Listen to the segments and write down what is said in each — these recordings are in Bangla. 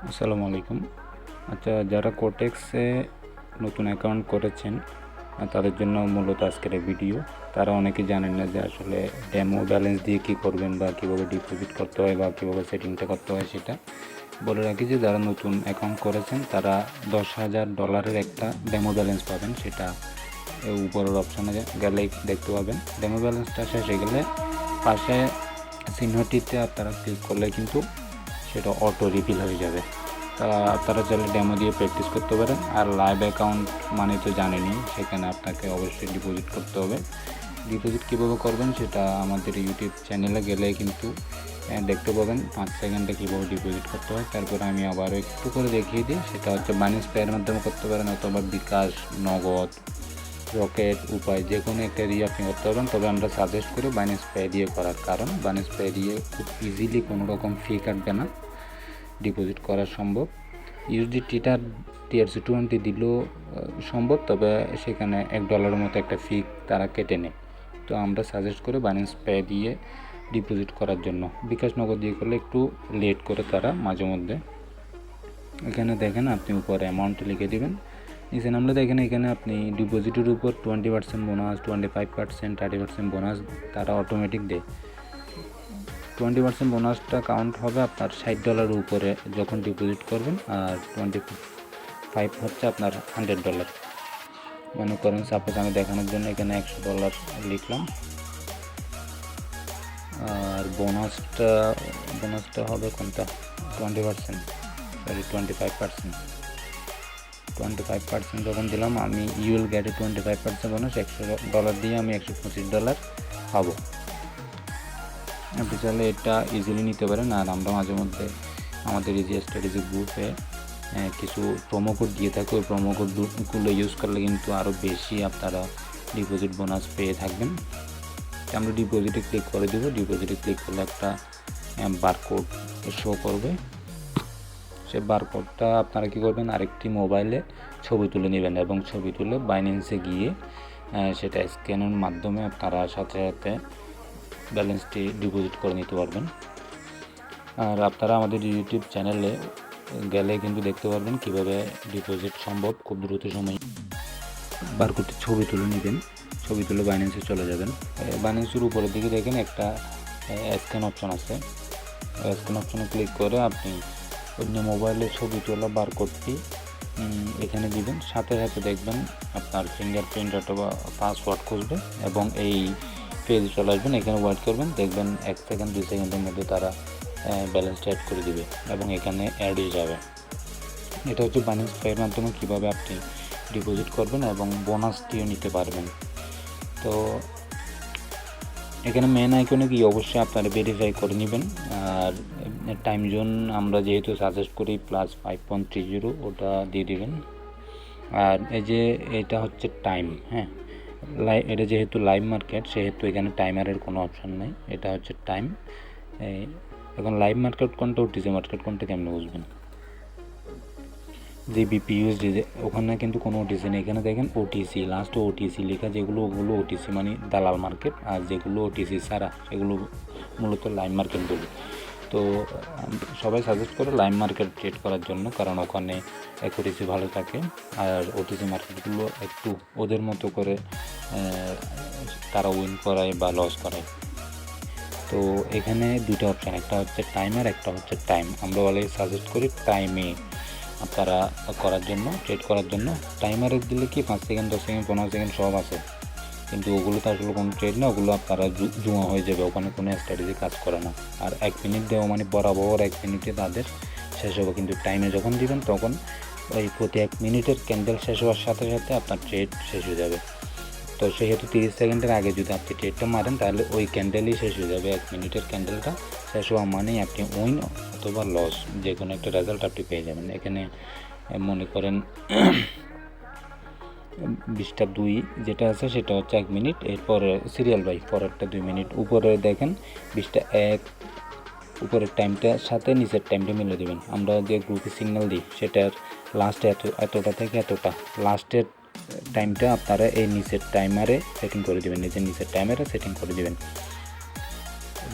আসসালামু আলাইকুম। আচ্ছা, যারা কোটেক্সে নতুন অ্যাকাউন্ট করেছেন তাদের জন্য মূলত আজকের এই ভিডিও। তারা অনেকে জানেন না যে আসলে ডেমো ব্যালেন্স দিয়ে কী করবেন বা কীভাবে ডিপোজিট করতে হয় বা কীভাবে সেটিংটা করতে হয়। সেটা বলে রাখি যে যারা নতুন অ্যাকাউন্ট করেছেন তারা $10,000 একটা ডেমো ব্যালেন্স পাবেন। সেটা উপরের অপশানে গেলেই দেখতে পাবেন। ডেমো ব্যালেন্সটা শেষ হয়ে গেলে পাশে চিহ্নটিতে আপনারা ক্লিক করলে কিন্তু সেটা অটো রিফিল হয়ে যাবে। আপনারা চাইলে ডেমো দিয়ে প্র্যাকটিস করতে পারেন। আর লাইভ অ্যাকাউন্ট মানে তো জানেনই, সেখানে আপনাকে অবশ্যই ডিপোজিট করতে হবে। ডিপোজিট কীভাবে করবেন সেটা আমাদের ইউটিউব চ্যানেলে গেলে কিন্তু দেখতে পাবেন 5 সেকেন্ডে কীভাবে ডিপোজিট করতে হয়। তারপরে আমি আবারও একটু করে দেখিয়ে দিই। সেটা হচ্ছে বাইন্যান্স পেয়ের মাধ্যমে করতে পারেন, অথবা বিকাশ, নগদ, রকেট, উপায় যে কোনো একটা দিয়ে আপনি করতে পারবেন। তবে আমরা সাজেস্ট করি বাইন্যান্স পে দিয়ে করার, কারণ বাইন্যান্স পে দিয়ে খুব ইজিলি কোনো রকম ফি কাটবে না, ডিপোজিট করা সম্ভব। ইউএসডিটিটা TRC20 দিলেও সম্ভব, তবে সেখানে $1 মতো একটা ফি তারা কেটে নেয়। তো আমরা সাজেস্ট করি বাইন্যান্স পে দিয়ে ডিপোজিট করার জন্য। বিকাশ, নগদ দিয়ে করলে একটু লেট করে তারা মাঝে মধ্যে। এখানে দেখেন আপনি উপরে অ্যামাউন্ট লিখে দেবেন, নিচে নামলে দেখেন এখানে আপনি ডিপোজিটের উপর 20% বোনাস, 25%, 30% বোনাস তারা অটোমেটিক দেয়। 20% বোনাসটা কাউন্ট হবে আপনার $60 উপরে যখন ডিপোজিট করবেন, আর 25 হচ্ছে আপনার $100। মনে করেন সাপোজ আমি দেখানোর জন্য এখানে $100 লিখলাম, আর বোনাসটা হবে কোনটা, 20%, সরি 25% যখন দিলাম আমি ইউএল গেটে 25% বোনাস, $100 দিয়ে আমি $125 পাবো। আপনি চাইলে এটা ইজিলি নিতে পারেন। আর আমরা মাঝে মধ্যে আমাদের ইজি স্ট্র্যাটেজি গ্রুপে কিছু প্রোমো কোড দিয়ে থাকি। ওই প্রোমো কোডগুলো ইউজ করলে কিন্তু আরও বেশি আপনারা ডিপোজিট বোনাস পেয়ে থাকবেন। আমরা ডিপোজিটে ক্লিক করে দেবো। ডিপোজিটে ক্লিক করলে একটা বারকোড শো করবে। সেই বারকোডটা আপনারা কী করবেন, আরেকটি মোবাইলে ছবি তুলে নেবেন এবং ছবি তুলে বাইন্যান্সে গিয়ে সেটা স্ক্যানের মাধ্যমে আপনারা সাথে সাথে ব্যালেন্সটি ডিপোজিট করে নিতে পারবেন। আর আপনারা আমাদের ইউটিউব চ্যানেলে গেলে কিন্তু দেখতে পারবেন কীভাবে ডিপোজিট সম্ভব খুব দ্রুত সময়ে। বারকোডটি ছবি তুলে নেবেন, ছবি তুলে বাইন্যান্সে চলে যাবেন। বাইন্যান্সের উপরের দিকে দেখেন একটা স্ক্যান অপশন আছে। স্ক্যান অপশনে ক্লিক করে আপনি অন্য মোবাইলে ছবি তোলা বারকোডটি এখানে দিবেন। সাথে সাথে দেখবেন আপনার ফিঙ্গারপ্রিন্ট অথবা পাসওয়ার্ড খুঁজবে এবং এই পেজে চলে আসবেন। এখানে ওয়েট করবেন, দেখবেন 1 সেকেন্ড 2 সেকেন্ডের মধ্যে তারা ব্যালেন্সটা অ্যাড করে দিবে এবং এখানে অ্যাড হয়ে যাবে। এটা হচ্ছে বাইন্যান্স পের মাধ্যমে কীভাবে আপনি ডিপোজিট করবেন এবং বোনাসটিও নিতে পারবেন। তো এখানে মেন আইকনে গিয়ে অবশ্যই আপনারা ভেরিফাই করে নেবেন। আর টাইম জোন আমরা যেহেতু সাজেস্ট করি +5.30, ওটা দিয়ে দেবেন। আর এই যে এটা হচ্ছে টাইম, হ্যাঁ, এটা যেহেতু লাইভ মার্কেট সেহেতু এখানে টাইমারের কোনো অপশান নেই। এটা হচ্ছে টাইম। এখন লাইভ মার্কেট কোনটা, ওটিসি মার্কেট কোনটা কেমনে বুঝবেন? জিবিপি, USD, ওখানে কিন্তু কোনো ওটিসি নেই। এখানে দেখেন ওটিসি, লাস্ট ওটিসি লেখা যেগুলো, ওগুলো ওটিসি মানে দালাল মার্কেট। আর যেগুলো ওটিসি ছাড়া সেগুলো মূলত লাইভ মার্কেট বলি। তো সবাই সাজেস্ট করে লাইভ মার্কেট ট্রেড করার জন্য, কারণ ওখানে অ্যাকুরেসি ভালো থাকে। আর ওটিসি মার্কেটগুলো একটু ওদের মতো করে তারা উইন করায় বা লস করায়। তো এখানে দুটো অপশান, একটা হচ্ছে টাইমার, একটা হচ্ছে টাইম। আমরা অলরেডি সাজেস্ট করি টাইমে আপনারা করার জন্য, ট্রেড করার জন্য। টাইমারে দিলে কি 5 সেকেন্ড, 10 সেকেন্ড, 15 সেকেন্ড সব আছে, কিন্তু ওগুলো তো আসলে কোনো ট্রেড না, ওগুলো আপনারা জুয়া হয়ে যাবে, ওখানে কোনো স্ট্র্যাটেজি কাজ করে না। আর 1 মিনিট দেওয়া মানে বরাবর 1 মিনিটে তাদের শেষ হবে। কিন্তু টাইমে যখন দিবেন তখন ওই প্রতি 1 মিনিটের ক্যান্ডেল শেষ হওয়ার সাথে সাথে আপনার ট্রেড শেষ হয়ে যাবে। তো সেহেতু 30 সেকেন্ডের আগে যদি আপনি ট্রেডটা মারেন তাহলে ওই ক্যান্ডেলই শেষ হয়ে যাবে। 1 মিনিটের ক্যান্ডেলটা শেষ হওয়া মানেই আপনি উইন অথবা লস যে কোনো একটা রেজাল্ট আপনি পেয়ে যাবেন। এখানে মনে করেন 20টা 2 যেটা আছে সেটা হচ্ছে 1 মিনিট, এরপরে সিরিয়াল বাই পরেরটা 2 মিনিট। উপরে দেখেন 20টা 1, উপরের টাইমটার সাথে নিচের টাইমটা মিলে দেবেন। আমরা যে গ্রুপে সিগন্যাল দিই সেটার লাস্টে এতটা থেকে এতটা, লাস্টের টাইমটা আপনারা এই নিচের টাইমারে সেটিং করে দেবেন, নিচের টাইমারে সেটিং করে দেবেন।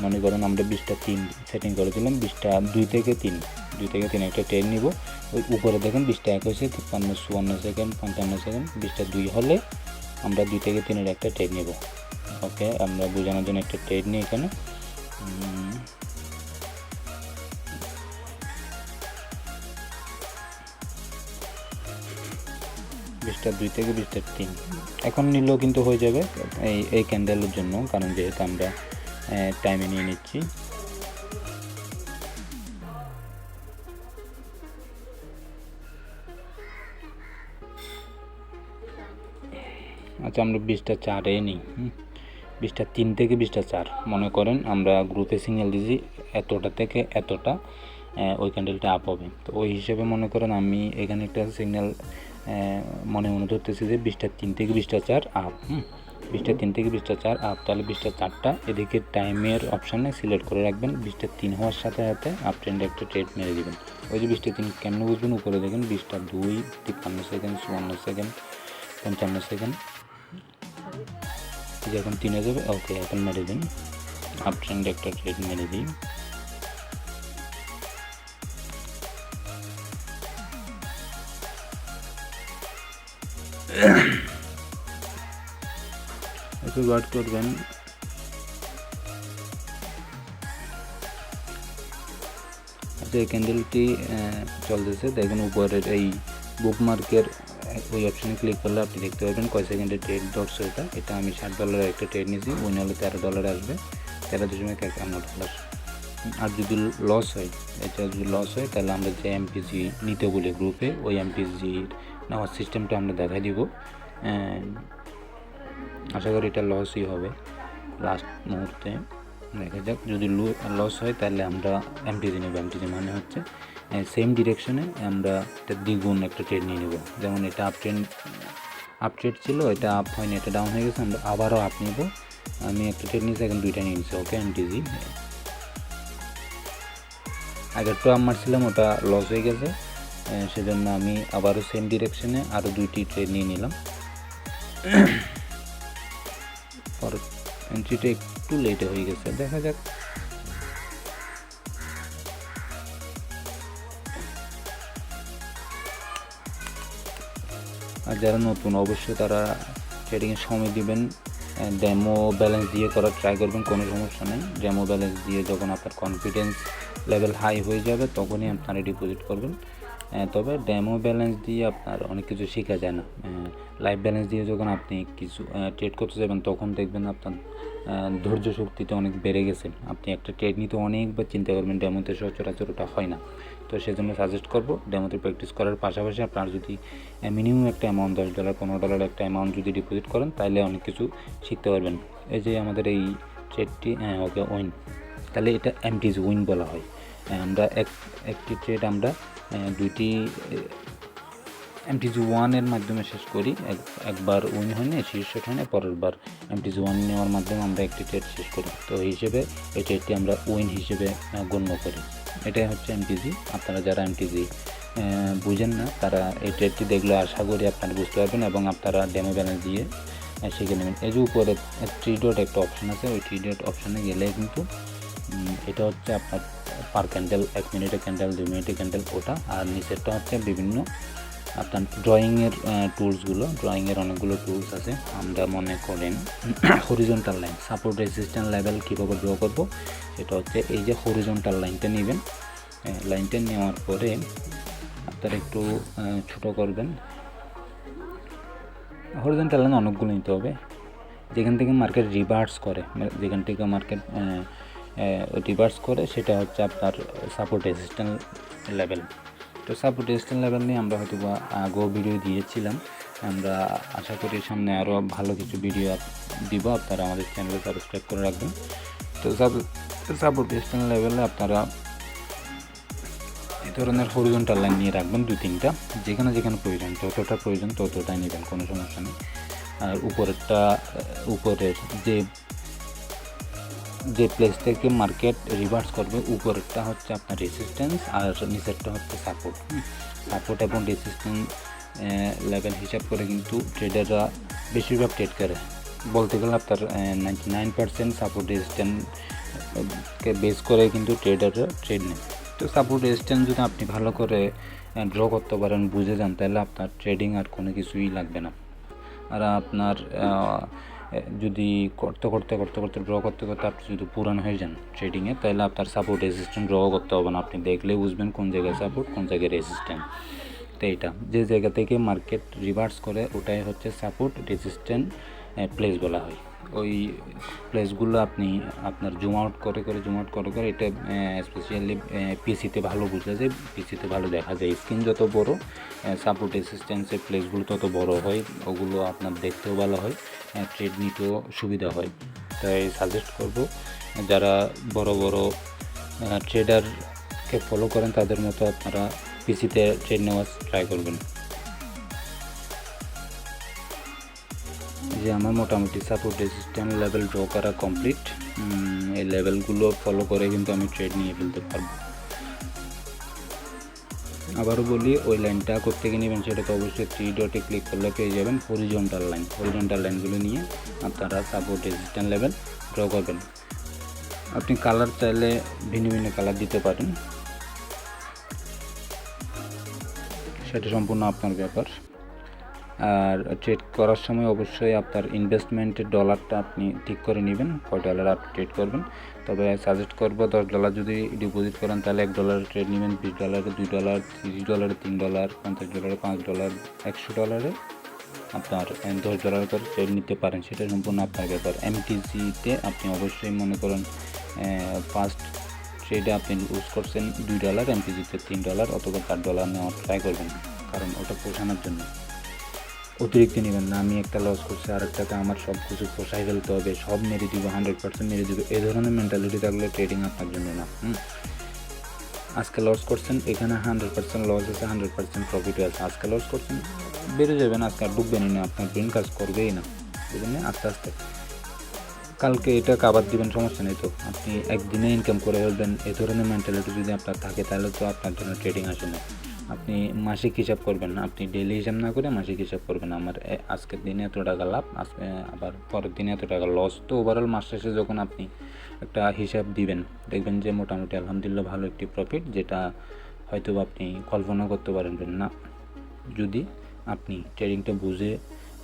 মনে করেন আমরা 20টা 3 সেটিং করে দিলাম, 20টা 2 থেকে 3 2 থেকে 3 একটা ট্রেড নিব। ওই উপরে দেখেন 20টা 1 হয়েছে, 53 54 সেকেন্ড 55 সেকেন্ড, 20টা 2 হলে আমরা 2 থেকে 3-এর একটা ট্রেড নিব। ওকে, আমরা বোঝানোর জন্য একটা ট্রেড নিই এখানে। 20টা 2 থেকে 20টা 3 এখন নিলেও কিন্তু হয়ে যাবে এই ক্যান্ডেলের জন্য, কারণ যেহেতু আমরা টাইমে নিয়ে নিচ্ছি। আচ্ছা, আমরা 20টা 4-এ নিই। 20টা 3 থেকে 20টা 4 মনে করেন আমরা গ্রুপে সিগন্যাল দিয়েছি এতটা থেকে এতটা ওই ক্যান্ডেলটা আপ হবে। তো ওই হিসেবে মনে করেন আমি এখানে একটা সিগন্যাল মনে ধরতেছি যে 20টা 3 থেকে 20টা 4 আপ। 20টা 3 থেকে 20টা 4 আপ, তাহলে 20টা 4টা এদিকে টাইমের অপশানে সিলেক্ট করে রাখবেন। 20টা 3 হওয়ার সাথে সাথে আপ ট্রেন্ডে একটা ট্রেড মেরে দেবেন। ওই যে 20টা 3 কেমন বুঝবেন, উপরে দেখেন 20টা 2 53 সেকেন্ড 54 সেকেন্ড 55 সেকেন্ড, যখন 3 হয়ে যাবে। ওকে, এখন মেরে দিন, আপ ট্রেন্ডে একটা ট্রেড মেরে দিই। একটু ওয়েট করবেন। আচ্ছা, এই ক্যান্ডেলটি চলতেছে, দেখুন উপরের এই বুকমার্কের ওই অপশানে ক্লিক করলে আপনি দেখতে পাবেন কয় সেকেন্ডে ট্রেড ধরছে। এটা আমি $60 একটা ট্রেড নিয়েছি, উইন হলে $13 আসবে, $13.51। আর যদি লস হয়, এটা যদি লস হয় তাহলে আমরা যে এমপিজি নিতে বলি গ্রুপে, ওই এমপিজি নেওয়ার সিস্টেমটা আমরা দেখাই দিব। আশা করি এটা লসই হবে লাস্ট মুহূর্তে, দেখা যাক। যদি লস হয় তাহলে আমরা এমটিজি নেব। এমটিজি মানে হচ্ছে সেম ডিরেকশনে আমরা একটা দ্বিগুণ একটা ট্রেড নিয়ে নেব। যেমন এটা আপ ট্রেড ছিল, এটা আপ হয়নি, এটা ডাউন হয়ে গেছে, আমরা আবারও আপ নেব। আমি একটা ট্রেড নিয়েছি, এখন 2টা নিয়ে নিচ্ছি। ওকে, এমটিজি আগেরটা আপ মারছিলাম, ওটা লস হয়ে গেছে, সেজন্য আমি আবারও সেম ডিরেকশনে আরও 2টি ট্রেড নিয়ে নিলাম। পরে এন্ট্রিটা একটু লেটে হয়ে গেছে, দেখা যাক। আর যারা নতুন অবশ্যই তারা ট্রেডিংয়ের সময় দিবেন, ডেমো ব্যালেন্স দিয়ে করার ট্রাই করবেন, কোনো সমস্যা নেই। ডেমো ব্যালেন্স দিয়ে যখন আপনার কনফিডেন্স লেভেল হাই হয়ে যাবে তখনই আপনারা ডিপোজিট করবেন। তবে ডেমো ব্যালেন্স দিয়ে আপনার অনেক কিছু শেখা যায় না। লাইভ ব্যালেন্স দিয়ে যখন আপনি কিছু ট্রেড করতে যাবেন তখন দেখবেন আপনার ধৈর্য শক্তিটা অনেক বেড়ে গেছে। আপনি একটা ট্রেড নিতে অনেকবার চিন্তা করবেন, ডেমোতে সচরাচর ওটা হয় না। তো সেজন্য সাজেস্ট করব ডেমোতে প্র্যাকটিস করার পাশাপাশি আপনার যদি মিনিমাম একটা অ্যামাউন্ট $10 $15 একটা অ্যামাউন্ট যদি ডিপোজিট করেন তাহলে অনেক কিছু শিখতে পারবেন। এই যে আমাদের এই ট্রেডটি, ওকে উইন, তাহলে এটা এমটিজি উইন বলা হয়। আমরা একটি ট্রেড আমরা 2টি এমটিজি 1-এর মাধ্যমে শেষ করি। একবার উইন হয় না, শীর্ষট হয় না, পরের বার এমটিজি 1 নেওয়ার মাধ্যমে আমরা একটি ট্রেড শেষ করি। তো এই হিসেবে এই ট্রেডটি আমরা উইন হিসেবে গণ্য করি। এটাই হচ্ছে এমটিজি। আপনারা যারা এমটিজি বুঝেন না তারা এই ট্রেডটি দেখলে আশা করি আপনারা বুঝতে পারবেন এবং আপনারা ডেমো ব্যালেন্স দিয়ে শিখে নেবেন। এই যে উপরে 3 ডট একটা অপশান আছে, ওই 3 ডট অপশানে গেলে কিন্তু এটা হচ্ছে আপনার পার ক্যান্ডেল, 1 মিনিটের ক্যান্ডেল, 2 মিনিটের ক্যান্ডেল ওটা, আর নিচেরটা হচ্ছে বিভিন্ন আপনার ড্রয়িংয়ের টুলসগুলো। ড্রয়িংয়ের অনেকগুলো টুলস আছে। আমরা মনে করেন horizontal line, support resistance level কীভাবে ড্র করবো, সেটা হচ্ছে এই যে হরিজন্টাল লাইনটা নেবেন। লাইনটা নেওয়ার পরে আপনারা একটু ছোটো করবেন। হরিজন্টাল লাইন অনেকগুলো নিতে হবে, যেখান থেকে মার্কেট রিভার্স করে, সেটা হচ্ছে আপনার সাপোর্ট রেজিস্ট্যান্স লেভেল। তো সাপোর্ট রেজিস্ট্যান্স লেভেল নিয়ে আমরা হয়তো বা আগেও ভিডিও দিয়েছিলাম। আমরা আশা করি সামনে আরও ভালো কিছু ভিডিও দিব, আপনারা আমাদের চ্যানেলে সাবস্ক্রাইব করে রাখবেন। তো সাপোর্ট রেজিস্ট্যান্স লেভেলে আপনারা এই ধরনের হরিজন্টাল লাইন নিয়ে রাখবেন 2-3টা, যেখানে যেখানে প্রয়োজন, যতটা প্রয়োজন ততটাই নেবেন, কোনো সমস্যা নেই। আর উপরের যে প্লেস থেকে মার্কেট রিভার্স করবে, উপরেরটা হচ্ছে আপনার রেজিস্ট্যান্স আর নিচেরটা হচ্ছে সাপোর্ট এবং রেজিস্ট্যান্স লেভেল হিসাব করে কিন্তু ট্রেডাররা বেশিরভাগ ট্রেড করে। বলতে গেলে আপনার 99% সাপোর্ট রেজিস্ট্যান্সকে বেস করে কিন্তু ট্রেডাররা ট্রেড নেয়। তো সাপোর্ট রেজিস্ট্যান্স যদি আপনি ভালো করে ড্র করতে পারেন, বুঝে যান, তাহলে আপনার ট্রেডিং আর কোনো কিছুই লাগবে না। আর আপনার যদি করতে ড্র করতে আপনি যদি পুরান হয়ে যান ট্রেডিংয়ে, তাহলে আপনার সাপোর্ট রেজিস্ট্যান্স ড্র করতে হবে না, আপনি দেখলেই বুঝবেন কোন জায়গায় সাপোর্ট কোন জায়গায় রেজিস্ট্যান্স। তো এইটা যে জায়গা থেকে মার্কেট রিভার্স করে ওটাই হচ্ছে সাপোর্ট রেজিস্ট্যান্স প্লেস বলা হয়। ওই প্লেসগুলো আপনি আপনার জুম আউট করে এটা স্পেশালি পিসিতে ভালো বোঝা যায়, পিসিতে ভালো দেখা যায়। স্ক্রিন যত বড়, সাপোর্ট রেজিস্ট্যান্সের প্লেসগুলো তত বড় হয়, ওগুলো আপনার দেখতেও ভালো হয়, ট্রেড নিতেও সুবিধা হয়। তাই সাজেস্ট করব যারা বড় বড় ট্রেডারকে ফলো করেন তাদের মতো আপনারা পিসিতে ট্রেড নেওয়ার ট্রাই করবেন। যে আমার মোটামুটি সাপোর্ট রেজিস্ট্যান্স লেভেল ড্র করা কমপ্লিট। এই লেভেলগুলো ফলো করে কিন্তু আমি ট্রেড নিয়ে ফেলতে পারবো। আবারও বলি, ওই লাইনটা কোত্থেকে নেবেন সেটা তো অবশ্যই 3 ডটে ক্লিক করলে পেয়ে যাবেন হরিজন্টাল লাইনগুলো নিয়ে আপনারা সাপোর্ট রেজিস্ট্যান্স লেভেল ড্র করবেন। আপনি কালার চাইলে ভিন্ন ভিন্ন কালার দিতে পারেন, সেটা সম্পূর্ণ আপনার ব্যাপার। আর ট্রেড করার সময় অবশ্যই আপনার ইনভেস্টমেন্টের ডলারটা আপনি ঠিক করে নেবেন, কয় ডলার আপনি ট্রেড করবেন। তবে সাজেস্ট করবো $10 যদি ডিপোজিট করেন তাহলে $1 ট্রেড নেবেন, $20 $2 $30 $3 $50 $5 $100 আপনার $10 করে ট্রেড নিতে পারেন, সেটা সম্পূর্ণ আপনার ব্যাপার। এমটিজিতে আপনি অবশ্যই মনে করেন ফার্স্ট ট্রেডে আপনি ইউজ করছেন $2, এমটিজিতে $3 অথবা $4 নেওয়ার ট্রাই করবেন, কারণ ওটা পোষানোর জন্য। অতিরিক্ত নেবেন না, আমি একটা লস করছি আর একটাতে আমার সব কিছু পোষাই ফেলতে হবে, সব মেরে দিব, 100% মেরে দিব, এই ধরনের মেন্টালিটি থাকলে ট্রেডিং আপনার জন্য না। আজকে লস করছেন, এখানে 100% লস আছে, 100% প্রফিট আছে। আজকে লস করছেন, বেড়ে যাবেন, আজকে আর ডুববেনই না, আপনার ব্রেন কাজ করবেই না, বুঝলেন? আস্তে আস্তে কালকে এটা কাবার দিবেন, সমস্যা নেই। তো আপনি একদিনে ইনকাম করে ফেলবেন, এই ধরনের মেন্টালিটি যদি আপনার থাকে তাহলে তো আপনার জন্য ট্রেডিং আসে না। আপনি মাসিক হিসাব করবেন না, আপনি ডেইলি হিসাব না করে মাসিক হিসাব করবেন। আমার আজকের দিনে এত টাকা লাভ, আজকে আবার পরের দিনে এত টাকা লস। তো ওভারঅল মাস শেষে যখন আপনি একটা হিসাব দিবেন, দেখবেন যে মোটামুটি আলহামদুলিল্লাহ ভালো একটি প্রফিট, যেটা হয়তো আপনি কল্পনা করতে পারবেন না যদি আপনি ট্রেডিংটা বুঝে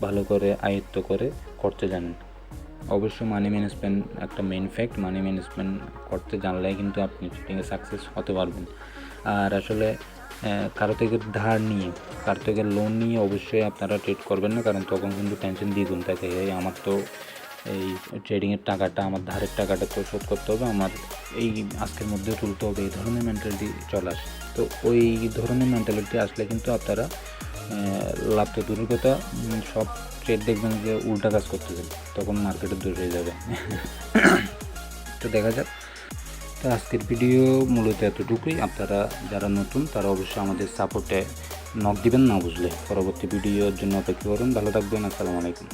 ভালো করে আয়ত্ত করে করতে জানেন। অবশ্যই মানি ম্যানেজমেন্ট একটা মেইন ফ্যাক্ট, মানি ম্যানেজমেন্ট করতে জানলে কিন্তু আপনি ট্রেডিংয়ে সাকসেস হতে পারবেন। আর আসলে কারো থেকে ধার নিয়ে, কারো থেকে লোন নিয়ে অবশ্যই আপনারা ট্রেড করবেন না, কারণ তখন কিন্তু টেনশন দ্বিগুণ থাকে। আমার তো এই ট্রেডিংয়ের টাকাটা, আমার ধারের টাকাটা তো শোধ করতে হবে, আমার এই আজকের মধ্যে তুলতে হবে, এই ধরনের মেন্টালিটি চলে আসে। তো ওই ধরনের মেন্টালিটি আসলে কিন্তু আপনারা লাভ তো দূরের কথা, সব ট্রেড দেখবেন যে উল্টা কাজ করতেছেন, তখন মার্কেটে দূর হয়ে যাবে। তো দেখা যাক। তো আজকের ভিডিও মূলত এতটুকুই। আপনারা যারা নতুন তারা অবশ্যই আমাদের সাপোর্টে নক দিবেন, না বুঝলে পরবর্তী ভিডিওর জন্য অপেক্ষা করুন। ভালো থাকবেন, আসসালামু আলাইকুম।